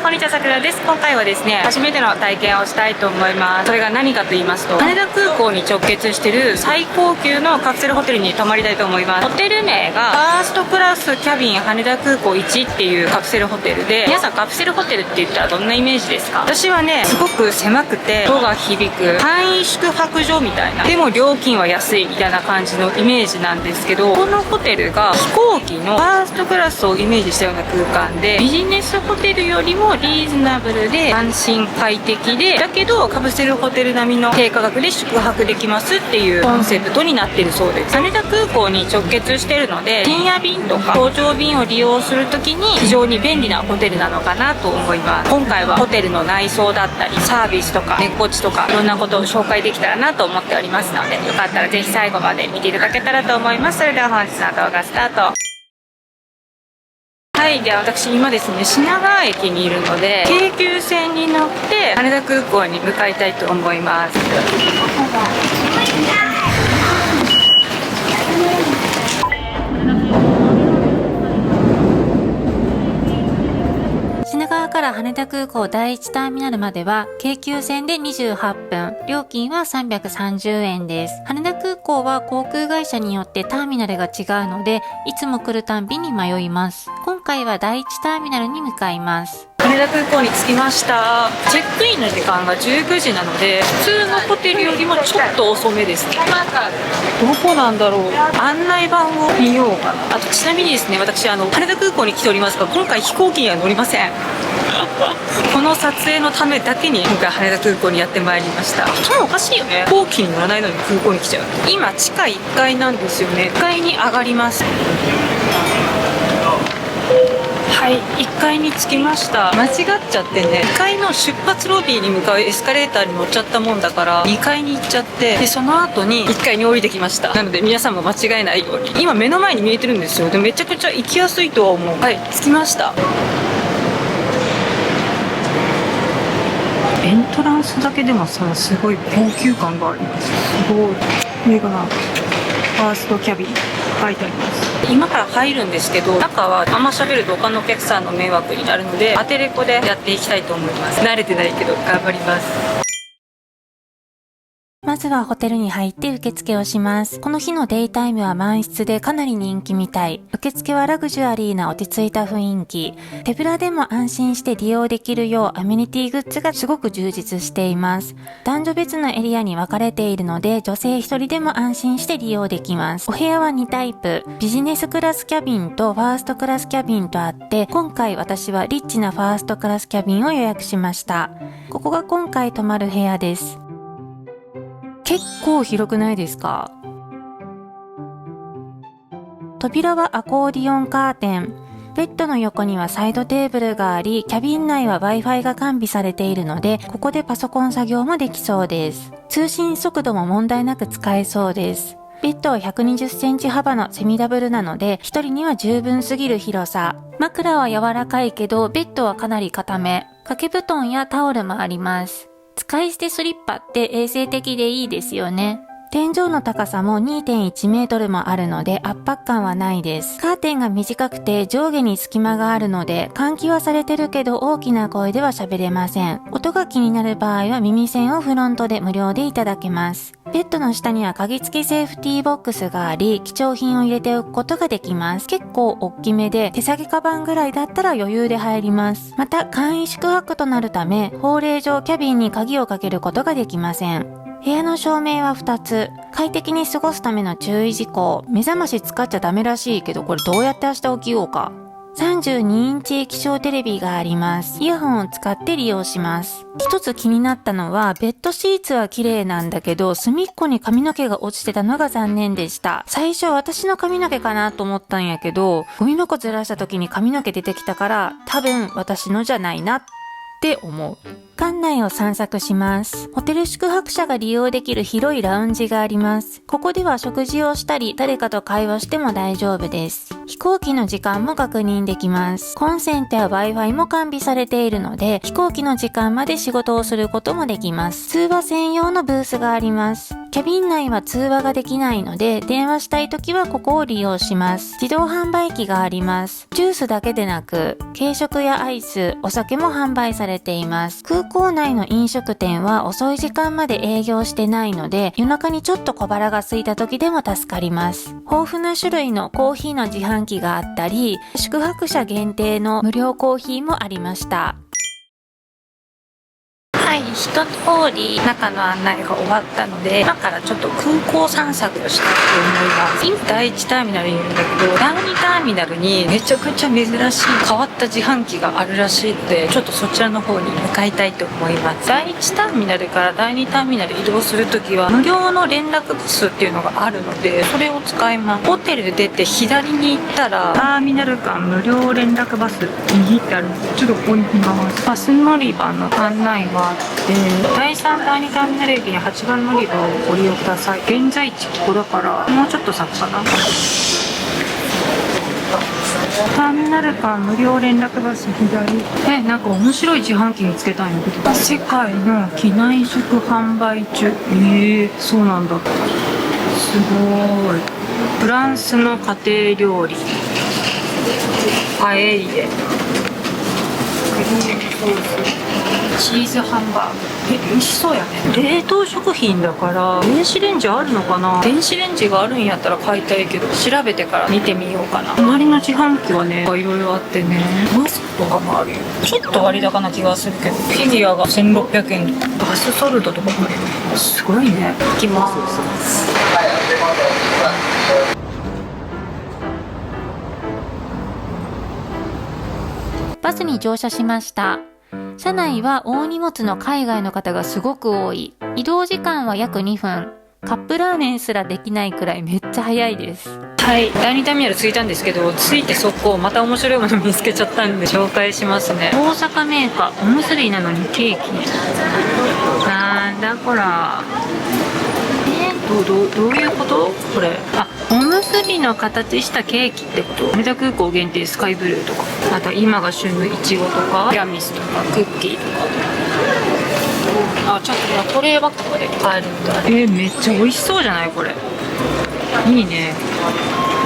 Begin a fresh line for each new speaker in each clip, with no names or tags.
こんにちは、さくらです。今回はですね、初めての体験をしたいと思います。それが何かと言いますと、羽田空港に直結している最高級のカプセルホテルに泊まりたいと思います。ホテル名がファーストクラスキャビン羽田空港1っていうカプセルホテルで、皆さんカプセルホテルって言ったらどんなイメージですか？私はね、すごく狭くて音が響く簡易宿泊所みたいな、でも料金は安いみたいな感じのイメージなんですけど、このホテルが飛行機のファーストクラスをイメージしたような空間で、ビジネスホテルよりもリーズナブルで安心快適で、だけどカプセルホテル並みの低価格で宿泊できますっていうコンセプトになっているそうです。羽田空港に直結しているので、深夜便とか早朝便を利用するときに非常に便利なホテルなのかなと思います。今回はホテルの内装だったりサービスとか寝心地とかいろんなことを紹介できたらなと思っておりますので、よかったらぜひ最後まで見ていただけたらと思います。それでは本日の動画スタート。はい、では私今ですね、品川駅にいるので、京急線に乗って羽田空港に向かいたいと思います。
品川から羽田空港第1ターミナルまでは京急線で28分、料金は330円です。羽田空港は航空会社によってターミナルが違うので、いつも来るたんびに迷います。今回は第1ターミナルに向かいます。
羽田空港に着きました。チェックインの時間が19時なので、普通のホテルよりもちょっと遅めですね。どこなんだろう。案内板を見ようかな。あとちなみにですね、私羽田空港に来ておりますが、今回飛行機には乗りません。この撮影のためだけに今回羽田空港にやってまいりました。頭おかしいよね。飛行機に乗らないのに空港に来ちゃう。今地下1階なんですよね。1階に上がります。はい、1階に着きました。間違っちゃってね、1階の出発ロビーに向かうエスカレーターに乗っちゃったもんだから2階に行っちゃって、でその後に1階に降りてきました。なので皆さんも間違えないように。今目の前に見えてるんですよ。でめちゃくちゃ行きやすいとは思う。はい、着きました。エントランスだけでもさ、すごい高級感があります。すごい。これがファーストキャビン書いてあります。今から入るんですけど、中はあんま喋ると他のお客さんの迷惑になるので、アテレコでやっていきたいと思います。慣れてないけど頑張ります。
まずはホテルに入って受付をします。この日のデイタイムは満室でかなり人気みたい。受付はラグジュアリーな落ち着いた雰囲気。手ぶらでも安心して利用できるようアメニティグッズがすごく充実しています。男女別のエリアに分かれているので、女性一人でも安心して利用できます。お部屋は2タイプ。ビジネスクラスキャビンとファーストクラスキャビンとあって、今回私はリッチなファーストクラスキャビンを予約しました。ここが今回泊まる部屋です。結構広くないですか？扉はアコーディオンカーテン。ベッドの横にはサイドテーブルがあり、キャビン内は Wi-Fi が完備されているので、ここでパソコン作業もできそうです。通信速度も問題なく使えそうです。ベッドは120センチ幅のセミダブルなので、一人には十分すぎる広さ。枕は柔らかいけど、ベッドはかなり硬め。掛け布団やタオルもあります。使い捨てスリッパって衛生的でいいですよね。天井の高さも 2.1 メートルもあるので圧迫感はないです。カーテンが短くて上下に隙間があるので換気はされてるけど大きな声では喋れません。音が気になる場合は耳栓をフロントで無料でいただけます。ベッドの下には鍵付きセーフティーボックスがあり、貴重品を入れておくことができます。結構大きめで手提げカバンぐらいだったら余裕で入ります。また簡易宿泊となるため、法令上キャビンに鍵をかけることができません。部屋の照明は2つ。快適に過ごすための注意事項。目覚まし使っちゃダメらしいけど、これどうやって明日起きようか。32インチ液晶テレビがあります。イヤホンを使って利用します。一つ気になったのは、ベッドシーツは綺麗なんだけど、隅っこに髪の毛が落ちてたのが残念でした。最初私の髪の毛かなと思ったんやけど、ゴミ箱ずらした時に髪の毛出てきたから、多分私のじゃないなって思う。館内を散策します。ホテル宿泊者が利用できる広いラウンジがあります。ここでは食事をしたり誰かと会話しても大丈夫です。飛行機の時間も確認できます。コンセントや Wi-Fi も完備されているので、飛行機の時間まで仕事をすることもできます。通話専用のブースがあります。キャビン内は通話ができないので、電話したい時はここを利用します。自動販売機があります。ジュースだけでなく、軽食やアイス、お酒も販売されています。空港内の飲食店は遅い時間まで営業してないので、夜中にちょっと小腹が空いた時でも助かります。豊富な種類のコーヒーの自販機があったり、宿泊者限定の無料コーヒーもありました。
はい、一通り中の案内が終わったので、今からちょっと空港散策をしたいと思います。今第1ターミナルにいるんだけど、第2ターミナルにめちゃくちゃ珍しい変わった自販機があるらしいので、ちょっとそちらの方に向かいたいと思います。第1ターミナルから第2ターミナル移動するときは無料の連絡バスっていうのがあるので、それを使います。ホテル出て左に行ったらターミナル間無料連絡バス右ってあるので、ちょっとここに行きます。バス乗り場の案内があって、第3第2ターミナル駅に8番乗り場をご利用ください。現在地ここだからもうちょっと先かな。ターミナル間無料連絡バス左。なんか面白い自販機見つけたんやけど、世界の機内食販売中。そうなんだ。すごい。フランスの家庭料理パエイエ、クリームソース、チーズハンバーグ。美味しそうやね。冷凍食品だから電子レンジあるのかな。電子レンジがあるんやったら買いたいけど、調べてから見てみようかな。隣の自販機はね、いろいろあってね、マスクとかもあるよ。ちょっと割高な気がするけど、フィギュアが1600円とか、バスソルトとかもある。すごいね。行きます。
バスに乗車しました。車内は大荷物の海外の方がすごく多い。移動時間は約2分。カップラーメンすらできないくらいめっちゃ早いです。
はい、第2ターミナル着いたんですけど、着いて速攻また面白いもの見つけちゃったんで紹介しますね。大阪メーカー、おむすびなのにケーキ。なんだこら。どういうこと？これ。おむすびの形したケーキってこと？羽田空港限定スカイブルーとか、あと今が旬のいちごとか、ティラミスとか、クッキーとか。ちょっとトレーバッグで買えるんだ。めっちゃ美味しそうじゃないこれ。いいね。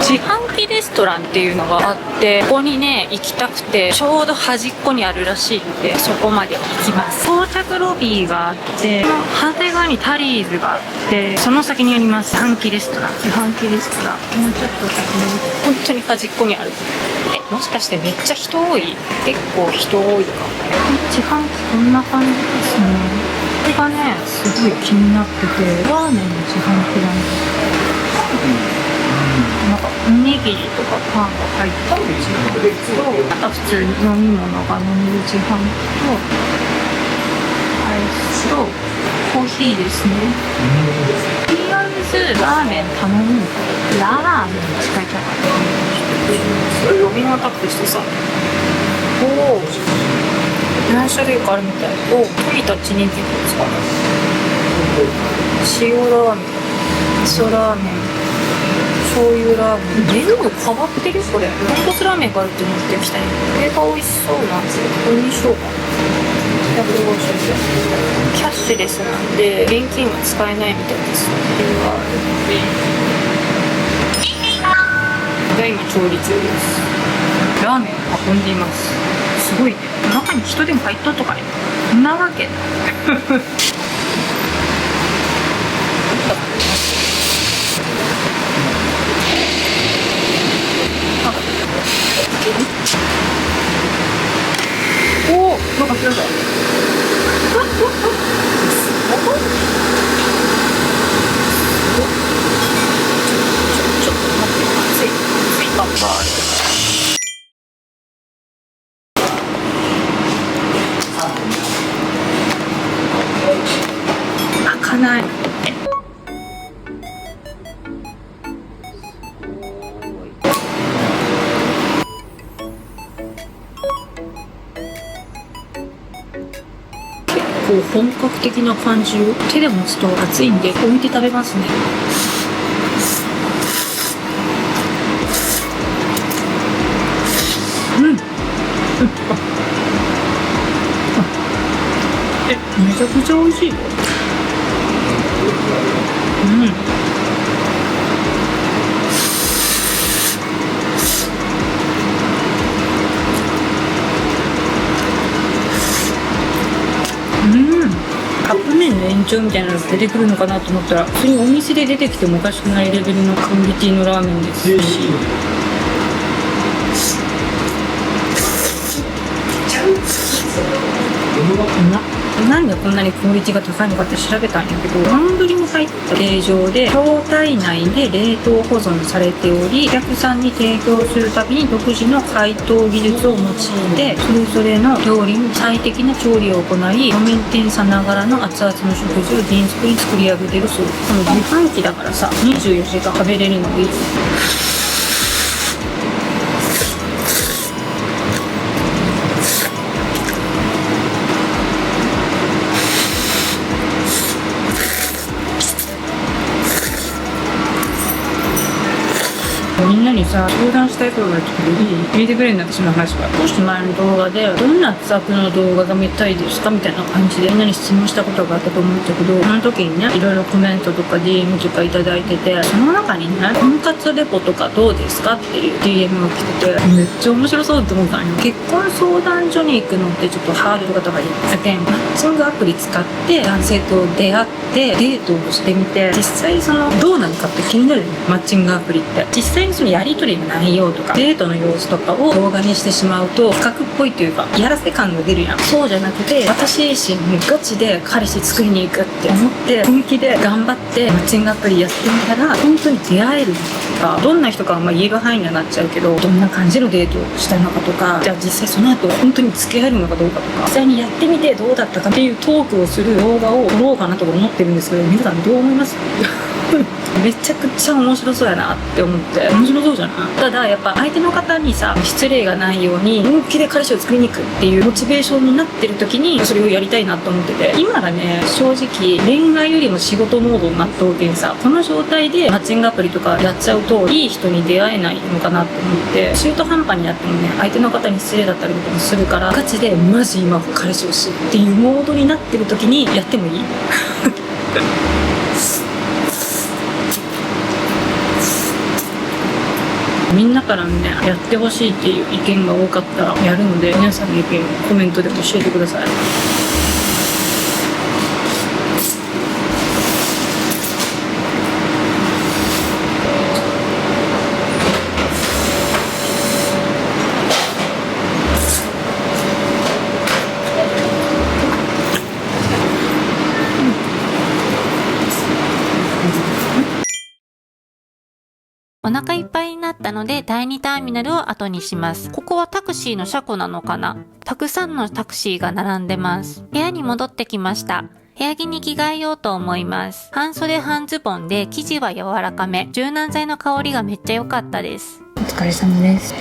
自販機レストランっていうのがあって、ここにね行きたくて、ちょうど端っこにあるらしいので、そこまで行きます。到着ロビーがあって、反対側にタリーズがあって、その先にあります自販機レストラン。もうちょっと先に本当に端っこにある。もしかしてめっちゃ人多い？結構人多いか。自販機こんな感じですね。これがねすごい気になってて、ラーメンの自販機なんです。なんかおにぎりとかパンが入った自販機と、あと普通に飲み物が飲める自販機と、アイスとコーヒーですね。とりあえずラーメン頼むのか。ラーメンに近いかな。それ呼び名タップしてさ、何種類かあるみたい。富田ち人気のやつかな。塩ラーメン、味噌ラーメン、醤油ラーメン。メニュー変わってるこれ。豚骨ラーメンがあるって思ってきたい。これが美味しそうなんですよ。これにしようかな。150円。キャッシュレスなんで現金は使えないみたいです。ただいま調理中です。ラーメン運んでいます。すごいね。中に人でも入っとっとかね。そんなわけない。なんか開いた。ちょっと待って、熱いバンバーある。開かない。本格的な感じを手で持つと熱いんで置いて食べますね。めちゃくちゃ美味しいよ。延長みたいなのが出てくるのかなと思ったら、普通にお店で出てきてもおかしくないレベルのクオリティのラーメンですし、なんでこんなにクオリティが高いのかって調べたんやけど、丼に入った形状で筐体内で冷凍保存されており、お客さんに提供するたびに独自の解凍技術を用いてそれぞれの料理に最適な調理を行い、路面店さながらの熱々の食事を迅速に作り上げてるそう。この自販機だからさ、24時間食べれるのがいい。みんなにさ、相談したいことがある時に入れてくれるんだって、その話は。少し前の動画で、どんな雑の動画が見たいですかみたいな感じでみんなに質問したことがあったと思うんだけど、その時にね、いろいろコメントとか DM とかいただいてて、その中にね、婚活レポとかどうですかっていう DM が来てて、めっちゃ面白そうって思ったんよ。結婚相談所に行くのってちょっとハードルが高い。だけん、マッチングアプリ使って男性と出会ってデートをしてみて、実際そのどうなのかって気になるよね、マッチングアプリって。実際にそのやり取りの内容とかデートの様子とかを動画にしてしまうと企画っぽいというか、やらせ感が出るやん。そうじゃなくて、私自身ガチで彼氏作りに行くって思って本気で頑張ってマッチングアプリやってみたら本当に出会えるのかとか、どんな人かは言える範囲にはなっちゃうけど、どんな感じのデートをしたのかとか、じゃあ実際その後本当に付き合えるのかどうかとか、実際にやってみてどうだったかっていうトークをする動画を撮ろうかなとか思ってるんですけど、皆さんどう思います？めちゃくちゃ面白そうやなって思って。面白そうじゃない？ただやっぱ相手の方にさ、失礼がないように本気で彼氏を作りに行くっていうモチベーションになってる時にそれをやりたいなと思ってて、今がね、正直恋愛よりも仕事モードになったわけにさ、この状態でマッチングアプリとかやっちゃうといい人に出会えないのかなって思って、中途半端にやってもね、相手の方に失礼だったりとかもするから、ガチでマジ今彼氏をしっていうモードになってる時にやってもいい？みんなからね、やってほしいっていう意見が多かったらやるので、皆さんの意見をコメントで教えてください。
お腹いっぱいになったので第2ターミナルを後にします。ここはタクシーの車庫なのかな？たくさんのタクシーが並んでます。部屋に戻ってきました。部屋着に着替えようと思います。半袖半ズボンで生地は柔らかめ。柔軟剤の香りがめっちゃ良かったです。
お疲れ様です。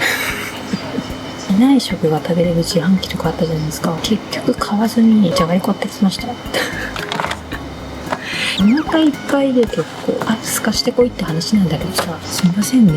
機内食が食べれる自販機とかあったじゃないですか。結局買わずにじゃがりこってきました。お腹いっぱいで結構すかしてこいって話なんだけどさ、すいませんね。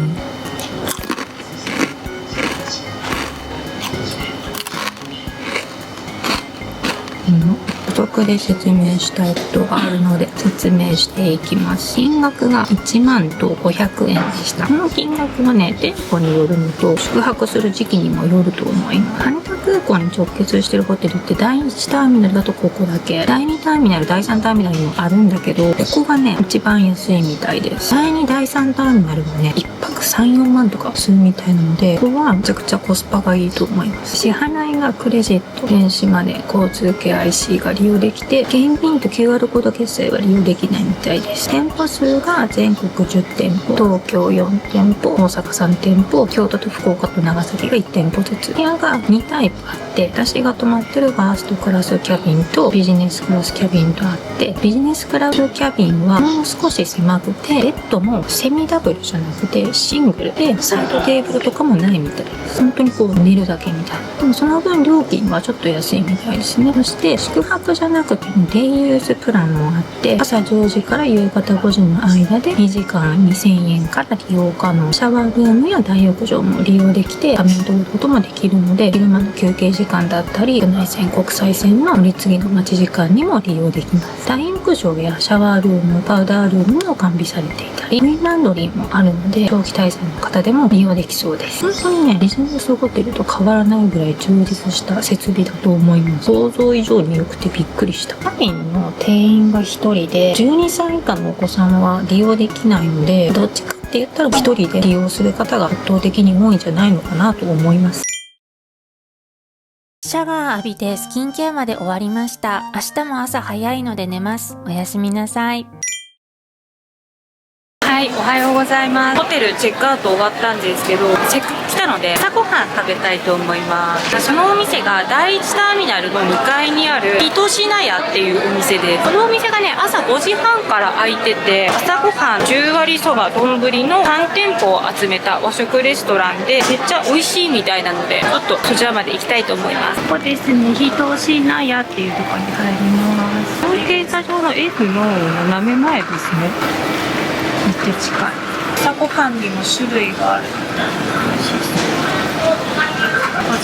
補足で説明したいことがあるので説明していきます。金額が1万と500円でした。この金額はね、店舗によるのと宿泊する時期にもよると思います。羽田空港に直結してるホテルって第1ターミナルだとここだけ、第2ターミナル、第3ターミナルにもあるんだけど、ここがね一番安いみたいです。第2、第3ターミナルはね1泊3、4万とかするみたいなので、ここはめちゃくちゃコスパがいいと思います。支払いがクレジット、電子マネー、交通系 IC が利用できて、現金と QR コード決済は利用できないみたいです。店舗数が全国10店舗、東京4店舗、大阪3店舗、京都と福岡と長崎が1店舗ずつ。部屋が2タイプあって、私が泊まってるファーストクラスキャビンとビジネスクラスキャビンとあって、ビジネスクラスキャビンはもう少し狭くて、ベッドもセミダブルじゃなくてシングルで、サイドテーブルとかもないみたいです。本当にこう寝るだけみたいな。でもその分料金はちょっと安いみたいですね。そして宿泊じゃなくてデイユースプランもあって、朝10時から夕方5時の間で2時間2000円から利用可能。シャワールームや大浴場も利用できて、仮眠取ることもできるので、昼間の休憩時間だったり国内線国際線の乗り継ぎの待ち時間にも利用できます。大浴場やシャワールーム、パウダールームも完備されていたり、コインランドリーもあるので、長期滞
滞在の方でも利用できそうです。本当にね、ビジネスホテルと変わらないぐらい充実した設備だと思います。想像以上に良くてびっくりした。キャビンの定員が1人で、12歳以下のお子さんは利用できないので、どっちかって言ったら1人で利用する方が圧倒的に多いんじゃないのかなと思います。
シャワー浴びてスキンケアまで終わりました。明日も朝早いので寝ます。おやすみなさい。
はい、おはようございます。ホテルチェックアウト終わったんですけど、チェック来たので朝ごはん食べたいと思います。そのお店が第1ターミナルの2階にある糸品屋っていうお店で、このお店がね、朝5時半から開いてて、朝ごはん10割そば丼の3店舗を集めた和食レストランで、めっちゃ美味しいみたいなので、ちょっとそちらまで行きたいと思います。ここですね、糸品屋っていうところに入ります。東京スタジオの F の斜め前ですね。めっちゃ近い。朝ごはんにも種類がある。5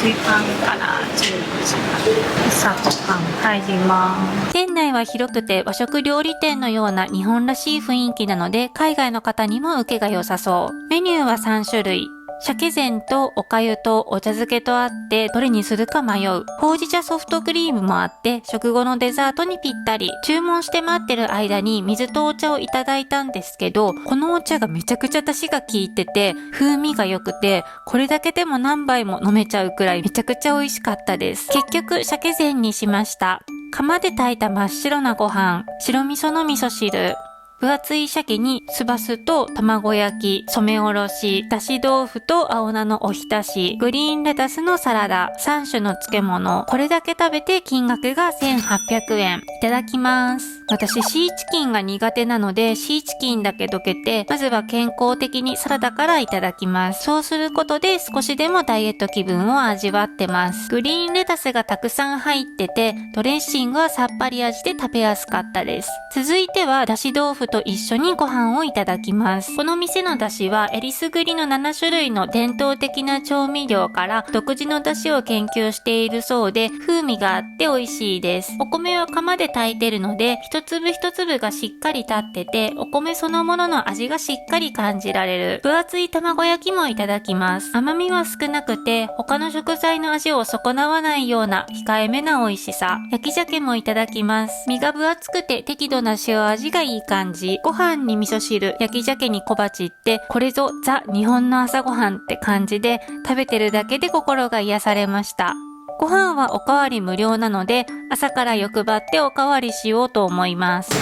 時半から10時まで朝ごはん入ります。
店内は広くて和食料理店のような日本らしい雰囲気なので、海外の方にも受けが良さそう。メニューは3種類。鮭膳とお粥とお茶漬けとあって、どれにするか迷う。ほうじ茶ソフトクリームもあって、食後のデザートにぴったり。注文して待ってる間に水とお茶をいただいたんですけど、このお茶がめちゃくちゃ出汁が効いてて、風味が良くて、これだけでも何杯も飲めちゃうくらいめちゃくちゃ美味しかったです。結局、鮭膳にしました。釜で炊いた真っ白なご飯、白味噌の味噌汁、分厚い鮭に酢バスと卵焼き、染めおろし、だし豆腐と青菜のおひたし、グリーンレタスのサラダ、3種の漬物。これだけ食べて金額が1800円。いただきます。私シーチキンが苦手なのでシーチキンだけどけて、まずは健康的にサラダからいただきます。そうすることで少しでもダイエット気分を味わってます。グリーンレタスがたくさん入ってて、ドレッシングはさっぱり味で食べやすかったです。続いてはだし豆腐と一緒にご飯をいただきます。この店のだしはえりすぐりの7種類の伝統的な調味料から独自のだしを研究しているそうで、風味があって美味しいです。お米は釜で炊いてるので、一粒一粒がしっかり立ってて、お米そのものの味がしっかり感じられる。分厚い卵焼きもいただきます。甘みは少なくて、他の食材の味を損なわないような控えめな美味しさ。焼き鮭もいただきます。身が分厚くて適度な塩味がいい感じ。ご飯に味噌汁、焼き鮭に小鉢って、これぞザ日本の朝ごはんって感じで、食べてるだけで心が癒されました。ご飯はおかわり無料なので、朝から欲張っておかわりしようと思います。
す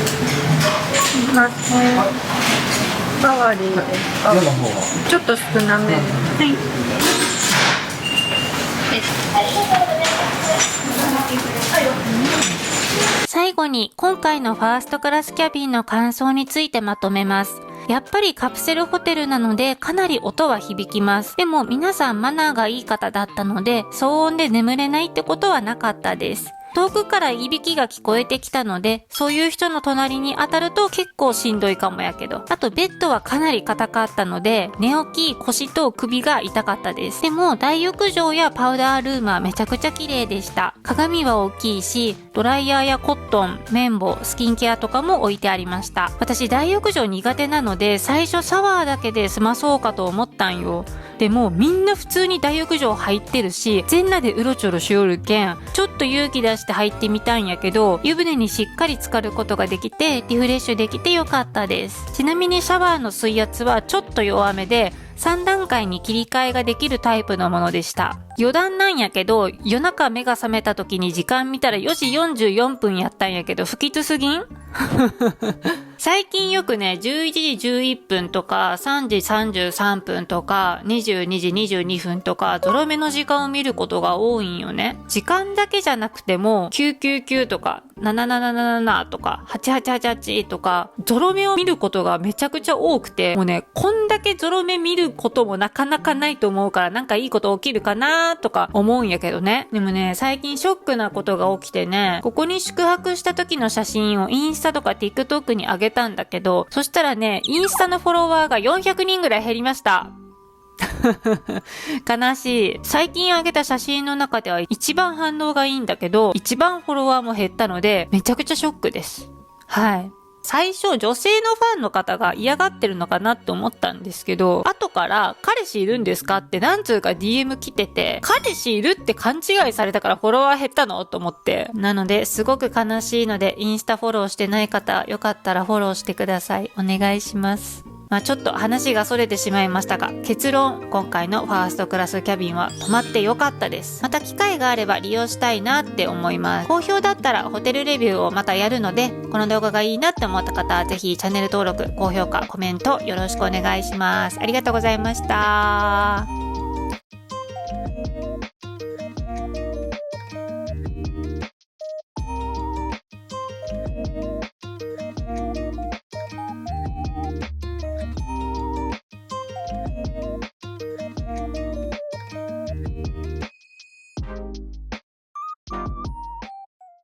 いません。おかわりですか？ちょっと少なめ。はい。
最後に今回のファーストクラスキャビンの感想についてまとめます。やっぱりカプセルホテルなのでかなり音は響きます。でも皆さんマナーがいい方だったので騒音で眠れないってことはなかったです。遠くからいびきが聞こえてきたので、そういう人の隣に当たると結構しんどいかもやけど。あとベッドはかなり硬かったので、寝起き、腰と首が痛かったです。でも大浴場やパウダールームはめちゃくちゃ綺麗でした。鏡は大きいし、ドライヤーやコットン、綿棒、スキンケアとかも置いてありました。私大浴場苦手なので、最初シャワーだけで済まそうかと思ったんよ。でもみんな普通に大浴場入ってるし、全裸でうろちょろしよるけん、ちょっと勇気出して入ってみたんやけど、湯船にしっかり浸かることができて、リフレッシュできてよかったです。ちなみにシャワーの水圧はちょっと弱めで、3段階に切り替えができるタイプのものでした。余談なんやけど、夜中目が覚めた時に時間見たら4時44分やったんやけど、不吉すぎん？最近よくね、11時11分とか3時33分とか22時22分とかゾロ目の時間を見ることが多いんよね。時間だけじゃなくても999とか7777とか8888とかゾロ目を見ることがめちゃくちゃ多くて、もうね、こんだけゾロ目見ることもなかなかないと思うから、なんかいいこと起きるかなとか思うんやけどね。でもね、最近ショックなことが起きてね、ここに宿泊した時の写真をインスタとか TikTok に上げたんだけど、そしたらね、インスタのフォロワーが400人ぐらい減りました。悲しい。最近上げた写真の中では一番反応がいいんだけど、一番フォロワーも減ったので、めちゃくちゃショックです。はい。最初女性のファンの方が嫌がってるのかなって思ったんですけど、後から彼氏いるんですかって何通か DM 来てて、彼氏いるって勘違いされたからフォロワー減ったのと思って。なのですごく悲しいので、インスタフォローしてない方、よかったらフォローしてください。お願いします。ちょっと話が逸れてしまいましたが、結論、今回のファーストクラスキャビンは泊まってよかったです。また機会があれば利用したいなって思います。好評だったらホテルレビューをまたやるので、この動画がいいなって思った方はぜひチャンネル登録、高評価、コメントよろしくお願いします。ありがとうございました。